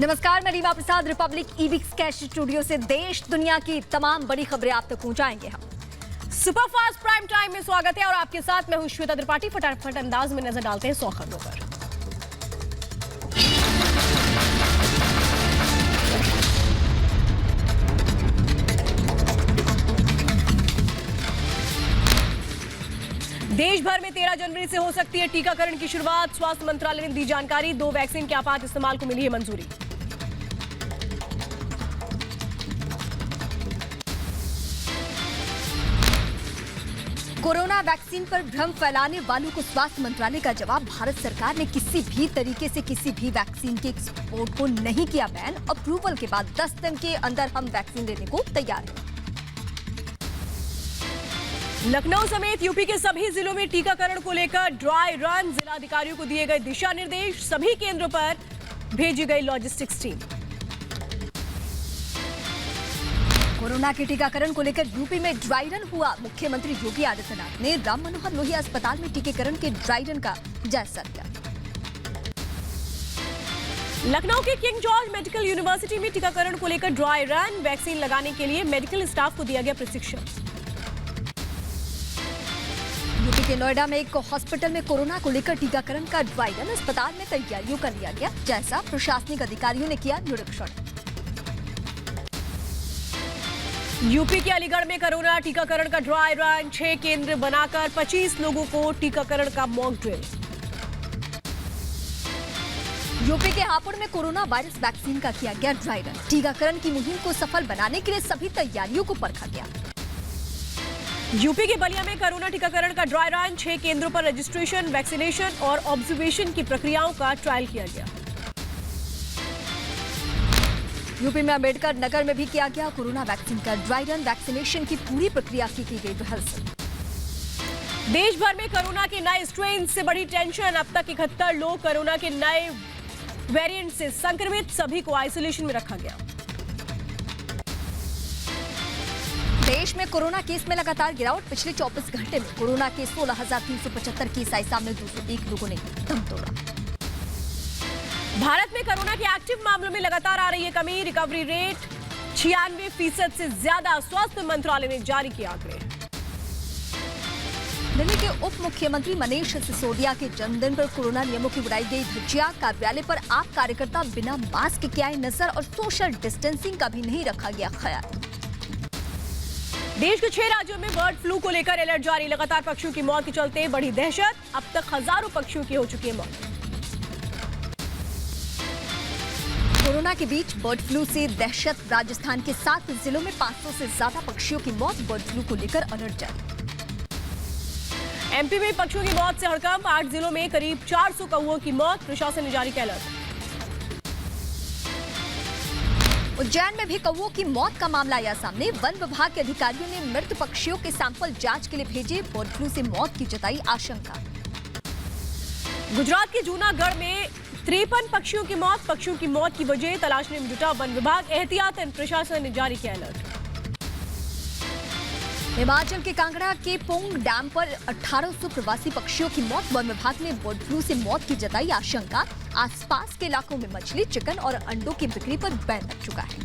नमस्कार, मैं रीवा प्रसाद Republic ईवीक्स cash studio से देश दुनिया की तमाम बड़ी खबरें आप तक पहुंचाएंगे हम। सुपरफास्ट प्राइम टाइम में स्वागत है और आपके साथ मैं हूं श्वेता त्रिपाठी। फटाफट अंदाज में नजर डालते हैं 100 खबरों पर। देश भर में 13 जनवरी से हो सकती है टीकाकरण की शुरुआत। स्वास्थ्य मंत्रालय ने दी जानकारी। 2 वैक्सीन के आपात इस्तेमाल को मिली है मंजूरी। कोरोना वैक्सीन पर भ्रम फैलाने वालों को स्वास्थ्य मंत्रालय का जवाब। भारत सरकार ने किसी भी तरीके से किसी भी वैक्सीन के एक्सपोर्ट को नहीं किया बैन। अप्रूवल के बाद 10 दिन के अंदर हम वैक्सीन देने को तैयार हैं। लखनऊ समेत यूपी के सभी जिलों में टीकाकरण को लेकर ड्राई रन। जिलाधिकारियों को दिए गए दिशा निर्देश। सभी केंद्रों पर भेजी गई लॉजिस्टिक्स टीम। कोरोना के टीकाकरण को लेकर यूपी में ड्राई रन हुआ। मुख्यमंत्री योगी आदित्यनाथ ने राम मनोहर लोहिया अस्पताल में टीकाकरण के ड्राई रन का जायजा लिया। लखनऊ के किंग जॉर्ज मेडिकल यूनिवर्सिटी में टीकाकरण को लेकर ड्राई रन। वैक्सीन लगाने के लिए मेडिकल स्टाफ को दिया गया प्रशिक्षण। यूपी के नोएडा में एक हॉस्पिटल में कोरोना को लेकर टीकाकरण का ड्राई रन। अस्पताल में तैयारियों का लिया गया जायजा। प्रशासनिक अधिकारियों ने किया निरीक्षण। यूपी के अलीगढ़ में कोरोना टीकाकरण का ड्राई रन। 6 केंद्र बनाकर 25 लोगों को टीकाकरण का मॉक ड्रिल। यूपी के हापुड़ में कोरोना वायरस वैक्सीन का किया गया ड्राई रन। टीकाकरण की मुहिम को सफल बनाने के लिए सभी तैयारियों को परखा गया। यूपी के बलिया में कोरोना टीकाकरण का ड्राई रन। 6 केंद्रों पर रजिस्ट्रेशन, वैक्सीनेशन और ऑब्जर्वेशन की प्रक्रियाओं का ट्रायल किया गया। यूपी में अंबेडकर नगर में भी किया गया कोरोना वैक्सीन का ड्राई रन। वैक्सीनेशन की पूरी प्रक्रिया की गई रिहर्सल। देश भर में कोरोना के नए स्ट्रेन से बड़ी टेंशन। अब तक 71 लोग कोरोना के नए वेरिएंट से संक्रमित। सभी को आइसोलेशन में रखा गया। देश में कोरोना केस में लगातार गिरावट। पिछले 24 घंटे में कोरोना के 16,375 केस आए सामने। 201 लोगों ने दम तोड़ा। भारत में कोरोना के एक्टिव मामलों में लगातार आ रही है कमी। रिकवरी रेट 96% से ज्यादा। स्वास्थ्य मंत्रालय ने जारी किया आंकड़े। दिल्ली के उप मुख्यमंत्री मनीष सिसोदिया के जन्मदिन पर कोरोना नियमों की उड़ाई गई धज्जियां। कार्यालय पर आप कार्यकर्ता बिना मास्क के आए नजर और सोशल डिस्टेंसिंग का भी नहीं रखा गया ख्याल। देश के 6 राज्यों में बर्ड फ्लू को लेकर अलर्ट जारी। लगातार पक्षियों की मौत के चलते बढ़ी दहशत। अब तक हजारों पक्षियों की हो चुकी है मौत। कोरोना के बीच बर्ड फ्लू से दहशत। राजस्थान के 7 जिलों में 500 से ज्यादा पक्षियों की मौत। बर्ड फ्लू को लेकर अलर्ट जारी। एमपी में पक्षियों की मौत से हड़कंप। 8 जिलों में करीब 400 कौओं की मौत। प्रशासन ने जारी किया अलर्ट। उज्जैन में भी कौओं की मौत का मामला आया सामने। वन विभाग के अधिकारियों ने मृत पक्षियों के सैंपल जांच के लिए भेजे। बर्ड फ्लू से मौत की जताई आशंका। गुजरात के जूनागढ़ में 53 पक्षियों की मौत। पक्षियों की मौत की वजह तलाशने में जुटा वन विभाग। एहतियातन प्रशासन ने जारी किया अलर्ट। हिमाचल के कांगड़ा के पोंग डैम पर 1800 प्रवासी पक्षियों की मौत। वन विभाग ने बर्ड फ्लू से मौत की जताई आशंका। आसपास के इलाकों में मछली, चिकन और अंडों की बिक्री पर बैन लग चुका है।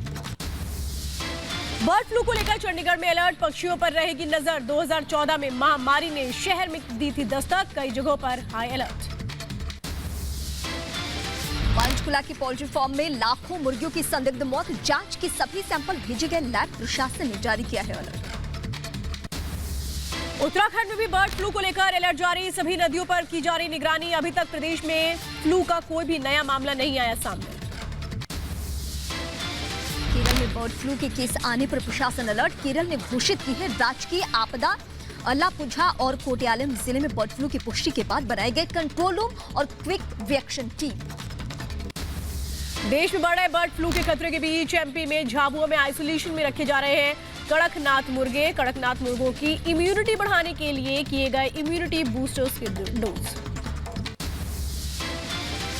बर्ड फ्लू को लेकर चंडीगढ़ में अलर्ट। पक्षियों पर रहेगी नजर। 2014 में महामारी ने शहर में दी थी दस्तक। कई जगहों पर हाई अलर्ट। पंचकुला की पोल्ट्री फार्म में लाखों मुर्गियों की संदिग्ध मौत। जांच के सभी सैंपल भेजे गए लैब। प्रशासन ने जारी किया है अलर्ट। उत्तराखंड में भी बर्ड फ्लू को लेकर अलर्ट जारी। सभी नदियों पर की जा रही निगरानी। अभी तक प्रदेश में फ्लू का कोई भी नया मामला नहीं आया सामने। केरल में बर्ड फ्लू के केस आने पर प्रशासन अलर्ट। केरल ने घोषित की है राजकीय आपदा। अलापुझा और कोट्यालम जिले में बर्ड फ्लू की पुष्टि के बाद बनाए गए कंट्रोल रूम और क्विक रिएक्शन टीम। देश में बढ़ रहे बर्ड फ्लू के खतरे के बीच एमपी में झाबुआ में आइसोलेशन में रखे जा रहे हैं कड़कनाथ मुर्गे। कड़कनाथ मुर्गों की इम्यूनिटी बढ़ाने के लिए किए गए इम्यूनिटी बूस्टर्स के डोज।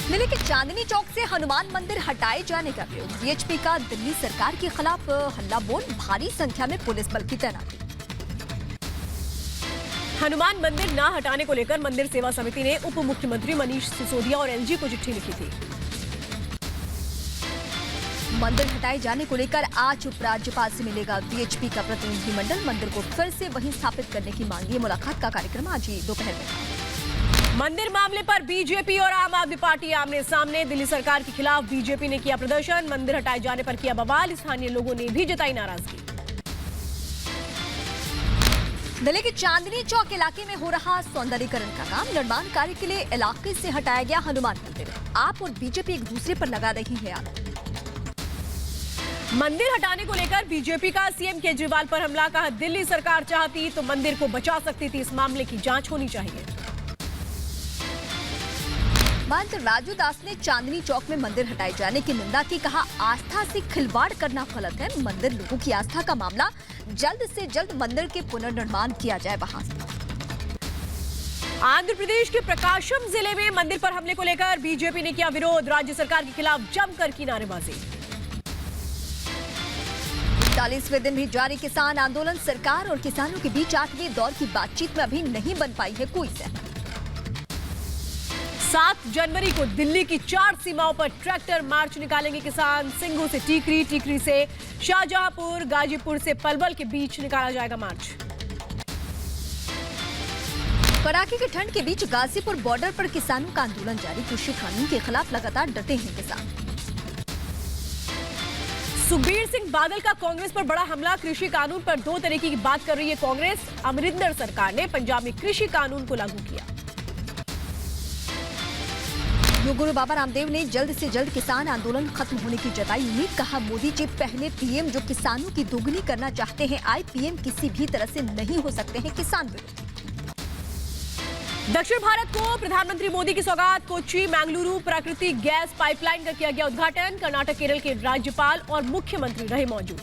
दिल्ली के चांदनी चौक से हनुमान मंदिर हटाए जाने का विरोध। बीएचपी का दिल्ली सरकार के खिलाफ हल्ला बोल। भारी संख्या में पुलिस बल की तैनाती। हनुमान मंदिर न हटाने को लेकर मंदिर सेवा समिति ने उप मुख्यमंत्री मनीष सिसोदिया और एलजी को चिट्ठी लिखी थी। मंदिर हटाए जाने को लेकर आज उपराज्यपाल से मिलेगा वीएचपी का प्रतिनिधिमंडल। मंदिर को फिर से वहीं स्थापित करने की मांगी। मुलाकात का कार्यक्रम आज ही दोपहर में। मंदिर मामले पर बीजेपी और आम आदमी पार्टी आमने सामने। दिल्ली सरकार के खिलाफ बीजेपी ने किया प्रदर्शन। मंदिर हटाए जाने पर किया बवाल। स्थानीय लोगों ने भी जताई नाराजगी। दिल्ली के चांदनी चौक इलाके में हो रहा सौंदर्यीकरण का काम। निर्माण कार्य के लिए इलाके से हटाया गया हनुमान मंदिर। आप और बीजेपी एक दूसरे पर लगा रही है आरोप। मंदिर हटाने को लेकर बीजेपी का सीएम केजरीवाल पर हमला। कहा दिल्ली सरकार चाहती तो मंदिर को बचा सकती थी। इस मामले की जांच होनी चाहिए। मंत्री राजू दास ने चांदनी चौक में मंदिर हटाए जाने की निंदा की। कहा आस्था से खिलवाड़ करना गलत है। मंदिर लोगों की आस्था का मामला। जल्द से जल्द मंदिर के पुनर्निर्माण किया जाए वहां से। आंध्र प्रदेश के प्रकाशम जिले में मंदिर पर हमले को लेकर बीजेपी ने किया विरोध। राज्य सरकार के खिलाफ जमकर की नारेबाजी। 41वें दिन भी जारी किसान आंदोलन। सरकार और किसानों के बीच 8वें दौर की बातचीत में अभी नहीं बन पाई है कोई सहमति। 7 जनवरी को दिल्ली की 4 सीमाओं पर ट्रैक्टर मार्च निकालेंगे किसान। सिंघू से टीकरी, टीकरी से शाहजहांपुर, गाजीपुर से पलवल के बीच निकाला जाएगा मार्च। कड़ाके की ठंड के बीच गाजीपुर बॉर्डर पर किसानों का आंदोलन जारी। कृषि कानून के खिलाफ लगातार डटे हैं किसान। सुखबीर सिंह बादल का कांग्रेस पर बड़ा हमला। कृषि कानून पर 2 तरीके की बात कर रही है कांग्रेस। अमरिंदर सरकार ने पंजाब में कृषि कानून को लागू किया। योग गुरु बाबा रामदेव ने जल्द से जल्द किसान आंदोलन खत्म होने की जताई उम्मीद। कहा मोदी जी पहले पीएम जो किसानों की दोगुनी करना चाहते हैं। आए पीएम किसी भी तरह से नहीं हो सकते हैं किसान विरोधी। दक्षिण भारत को प्रधानमंत्री मोदी की सौगात। कोच्चि मैंगलुरु प्राकृतिक गैस पाइपलाइन का किया गया उद्घाटन। कर्नाटक, केरल के राज्यपाल और मुख्यमंत्री रहे मौजूद।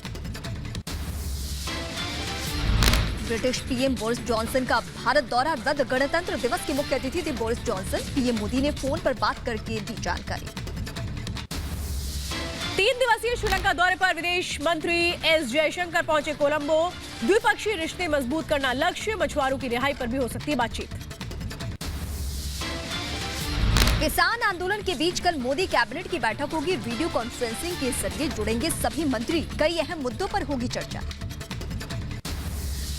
ब्रिटिश पीएम बोरिस जॉनसन का भारत दौरा रद्द। गणतंत्र दिवस के मुख्य अतिथि थे बोरिस जॉनसन। पीएम मोदी ने फोन पर बात करके दी जानकारी। 3 दिवसीय श्रीलंका दौरे पर विदेश मंत्री एस जयशंकर पहुंचे कोलंबो। द्विपक्षीय रिश्ते मजबूत करना लक्ष्य। मछुआरों की रिहाई पर भी हो सकती है बातचीत। किसान आंदोलन के बीच कल मोदी कैबिनेट की बैठक होगी। वीडियो कॉन्फ्रेंसिंग के जरिए जुड़ेंगे सभी मंत्री। कई अहम मुद्दों पर होगी चर्चा।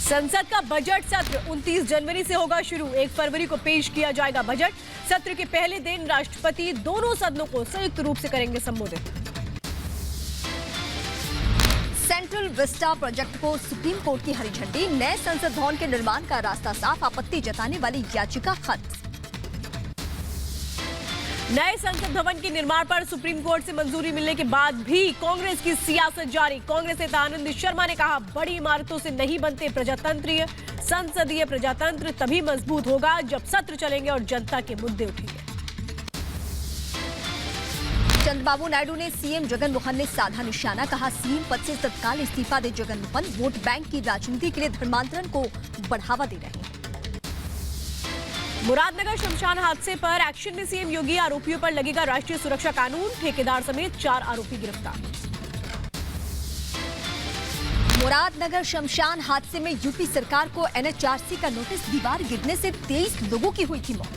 संसद का बजट सत्र 29 जनवरी से होगा शुरू। 1 फरवरी को पेश किया जाएगा बजट। सत्र के पहले दिन राष्ट्रपति दोनों सदनों को संयुक्त रूप से करेंगे संबोधित। सेंट्रल विस्टा प्रोजेक्ट को सुप्रीम कोर्ट की हरी झंडी। नए संसद भवन के निर्माण का रास्ता साफ। आपत्ति जताने वाली याचिका खत्म। नए संसद भवन के निर्माण पर सुप्रीम कोर्ट से मंजूरी मिलने के बाद भी कांग्रेस की सियासत जारी। कांग्रेस नेता आनंद शर्मा ने कहा बड़ी इमारतों से नहीं बनते प्रजातंत्रीय। संसदीय प्रजातंत्र तभी मजबूत होगा जब सत्र चलेंगे और जनता के मुद्दे उठेंगे। चंद्रबाबू नायडू ने सीएम जगन मोहन ने साधा निशाना। कहा सीएम पद से तत्काल इस्तीफा दे जगन मोहन। वोट बैंक की राजनीति के लिए धर्मांतरण को बढ़ावा दे रहे हैं। मुरादनगर शमशान हादसे पर एक्शन में सीएम योगी। आरोपियों पर लगेगा राष्ट्रीय सुरक्षा कानून। ठेकेदार समेत 4 आरोपी गिरफ्तार। मुरादनगर शमशान हादसे में यूपी सरकार को एनएचआरसी का नोटिस। दीवार गिरने से 23 लोगों की हुई थी मौत।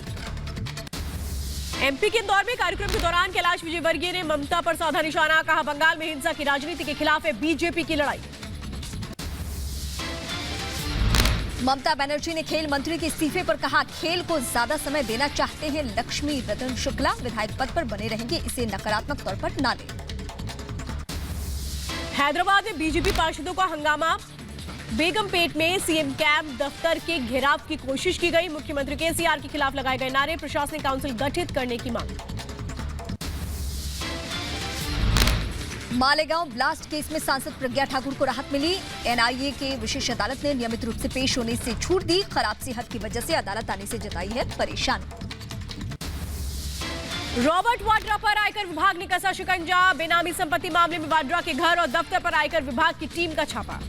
एमपी के इंदौर में कार्यक्रम के दौरान कैलाश विजयवर्गीय ने ममता पर साधा निशाना। कहा बंगाल में हिंसा की राजनीति के खिलाफ है बीजेपी की लड़ाई। ममता बनर्जी ने खेल मंत्री के इस्तीफे पर कहा खेल को ज्यादा समय देना चाहते हैं लक्ष्मी रतन शुक्ला। विधायक पद पर बने रहेंगे, इसे नकारात्मक तौर पर न लें। हैदराबाद में बीजेपी पार्षदों का हंगामा। बेगमपेट में सीएम कैंप दफ्तर के घेराव की कोशिश की गई। मुख्यमंत्री केसीआर के खिलाफ लगाए गए नारे। प्रशासनिक काउंसिल गठित करने की मांग। मालेगांव ब्लास्ट केस में सांसद प्रज्ञा ठाकुर को राहत मिली। एनआईए के विशेष अदालत ने नियमित रूप से पेश होने से छूट दी। खराब सेहत की वजह से अदालत आने से जताई है परेशानी। रॉबर्ट वाड्रा पर आयकर विभाग ने कसा शिकंजा। बेनामी संपत्ति मामले में वाड्रा के घर और दफ्तर पर आयकर विभाग की टीम का छापा।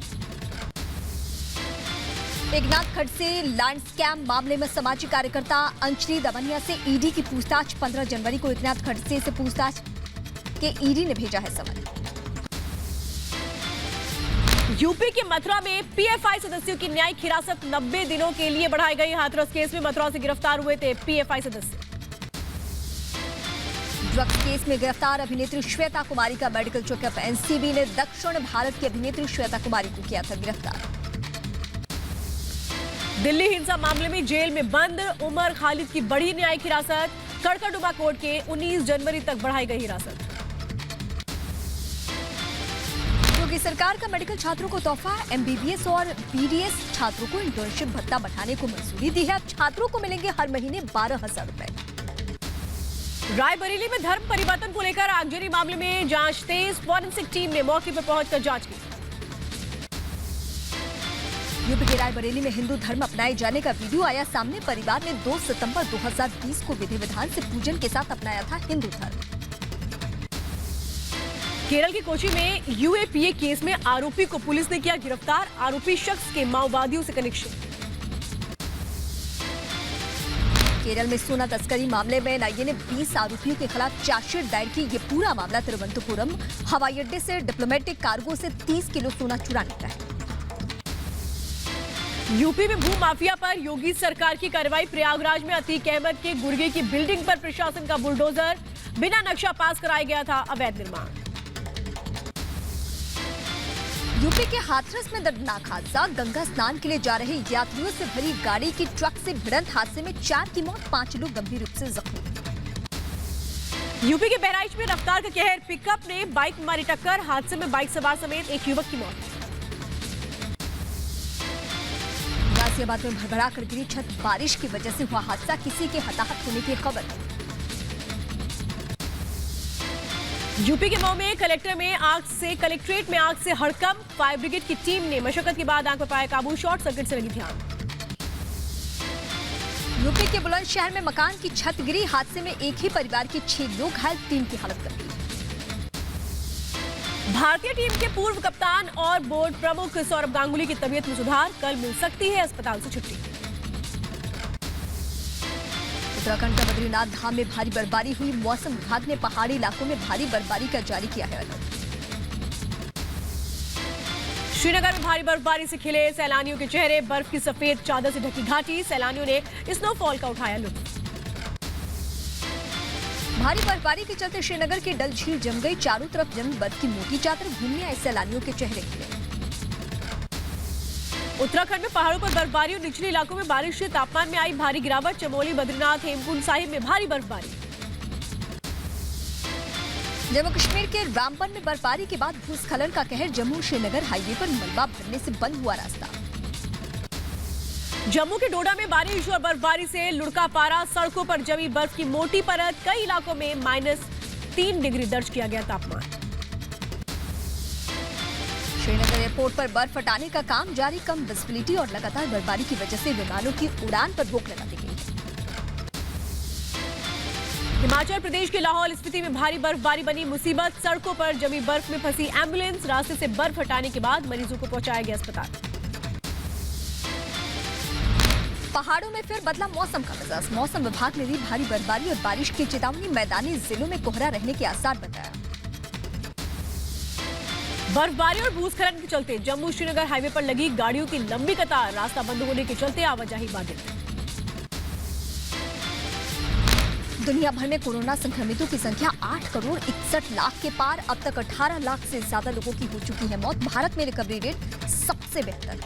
एकनाथ खड़से लैंड स्कैम मामले में समाजिक कार्यकर्ता अंजलि दमनिया से ईडी की पूछताछ। 15 जनवरी को एकनाथ खड़से से पूछताछ के ईडी ने भेजा है समन। यूपी के मथुरा में पीएफआई सदस्यों की न्यायिक हिरासत 90 दिनों के लिए बढ़ाई गई। हाथरस केस में मथुरा से गिरफ्तार हुए थे पीएफआई सदस्य। ड्रग्स केस में गिरफ्तार अभिनेत्री श्वेता कुमारी का मेडिकल चेकअप। एनसीबी ने दक्षिण भारत की अभिनेत्री श्वेता कुमारी को किया था गिरफ्तार। दिल्ली हिंसा मामले में जेल में बंद उमर खालिद की बड़ी न्यायिक हिरासत। कड़कड़डुबा कोर्ट के 19 जनवरी तक बढ़ाई गई हिरासत। योगी सरकार का मेडिकल छात्रों को तोहफा। एमबीबीएस और बीडीएस छात्रों को इंटर्नशिप भत्ता बढ़ाने को मंजूरी दी है। अब छात्रों को मिलेंगे हर महीने 12,000 रुपए। रायबरेली में धर्म परिवर्तन को लेकर आगजनी मामले में जांच तेज। फॉरेंसिक टीम ने मौके पर पहुंचकर जांच की। यूपी के रायबरेली में हिंदू धर्म अपनाए जाने का वीडियो आया सामने। परिवार ने 2 सितंबर 2020 को विधि विधान से पूजन के साथ अपनाया था हिंदू धर्म। केरल के कोची में यूएपीए केस में आरोपी को पुलिस ने किया गिरफ्तार। आरोपी शख्स के माओवादियों से कनेक्शन। केरल में सोना तस्करी मामले में एनआईए ने 20 आरोपियों के खिलाफ चार्जशीट दायर की। ये पूरा मामला तिरुवनंतपुरम हवाई अड्डे से डिप्लोमेटिक कार्गो से 30 किलो सोना चुराने का है। यूपी में भू माफिया पर योगी सरकार की कार्रवाई। प्रयागराज में अतीक अहमद के गुर्गे की बिल्डिंग पर प्रशासन का बुलडोजर। बिना नक्शा पास कराया गया था अवैध निर्माण। यूपी के हाथरस में दर्दनाक हादसा। गंगा स्नान के लिए जा रहे यात्रियों से भरी गाड़ी की ट्रक से भिड़ंत हादसे में 4 की मौत, 5 लोग गंभीर रूप से जख्मी। यूपी के बहराइच में रफ्तार का कहर। पिकअप ने बाइक में मारी टक्कर। हादसे में बाइक सवार समेत एक युवक की मौत। गाजियाबाद में भरभरा कर गिरी छत। बारिश की वजह से हुआ हादसा। किसी के हताहत होने की खबर। यूपी के मऊ में कलेक्ट्रेट में आग से हड़कंप। फायर ब्रिगेड की टीम ने मशक्कत के बाद आग पर पाया काबू। शॉर्ट सर्किट से लगी थी आग। यूपी के बुलंदशहर में मकान की छत गिरी। हादसे में एक ही परिवार के 6 लोग घायल, 3 की हालत गंभीर। भारतीय टीम के पूर्व कप्तान और बोर्ड प्रमुख सौरभ गांगुली की तबीयत में सुधार। कल मिल सकती है अस्पताल से छुट्टी। उत्तराखंड का बद्रीनाथ धाम में भारी बर्फबारी हुई। मौसम विभाग ने पहाड़ी इलाकों में भारी बर्फबारी का जारी किया है अलर्ट। श्रीनगर में भारी बर्फबारी से खिले सैलानियों के चेहरे। बर्फ की सफेद चादर से ढकी घाटी। सैलानियों ने स्नोफॉल का उठाया लुत्फ। भारी बर्फबारी के चलते श्रीनगर की डल झील जम गई। चारों तरफ जमी बर्फ की मोटी चादर। घूमने आए सैलानियों के चेहरे खिले। उत्तराखंड में पहाड़ों पर बर्फबारी और निचले इलाकों में बारिश से तापमान में आई भारी गिरावट। चमोली, बद्रीनाथ, हेमकुंड साहिब में भारी बर्फबारी। जम्मू कश्मीर के रामबन में बर्फबारी के बाद भूस्खलन का कहर। जम्मू श्रीनगर हाईवे पर मलबा भरने से बंद हुआ रास्ता। जम्मू के डोडा में बारिश और बर्फबारी से लुढ़का पारा। सड़कों पर जमी बर्फ की मोटी परत। कई इलाकों में -3 डिग्री दर्ज किया गया तापमान। श्रीनगर एयरपोर्ट पर बर्फ हटाने का काम जारी। कम विजिबिलिटी और लगातार बर्फबारी की वजह से विमानों की उड़ान पर रोक लगा दी गई है। हिमाचल प्रदेश के लाहौल स्पीति में भारी बर्फबारी बनी मुसीबत। सड़कों पर जमी बर्फ में फंसी एम्बुलेंस। रास्ते से बर्फ हटाने के बाद मरीजों को पहुंचाया गया अस्पताल। पहाड़ों में फिर बदला मौसम का मिजाज। मौसम विभाग ने दी भारी बर्फबारी और बारिश की चेतावनी। मैदानी जिलों में कोहरा रहने के आसार बताया। बर्फबारी और भूस्खलन के चलते जम्मू श्रीनगर हाईवे पर लगी गाड़ियों की लंबी कतार। रास्ता बंद होने के चलते आवाजाही बाधित। दुनिया भर में कोरोना संक्रमितों की संख्या 8 करोड़ 61 लाख के पार। अब तक 18 लाख से ज्यादा लोगों की हो चुकी है मौत। भारत में रिकवरी रेट सबसे बेहतर।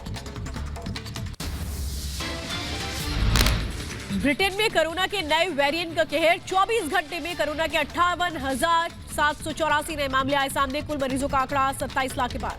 ब्रिटेन में कोरोना के नए वेरिएंट का कहर। 24 घंटे में कोरोना के 58,784 नए मामले आए सामने। कुल मरीजों का आंकड़ा 27 लाख के पार।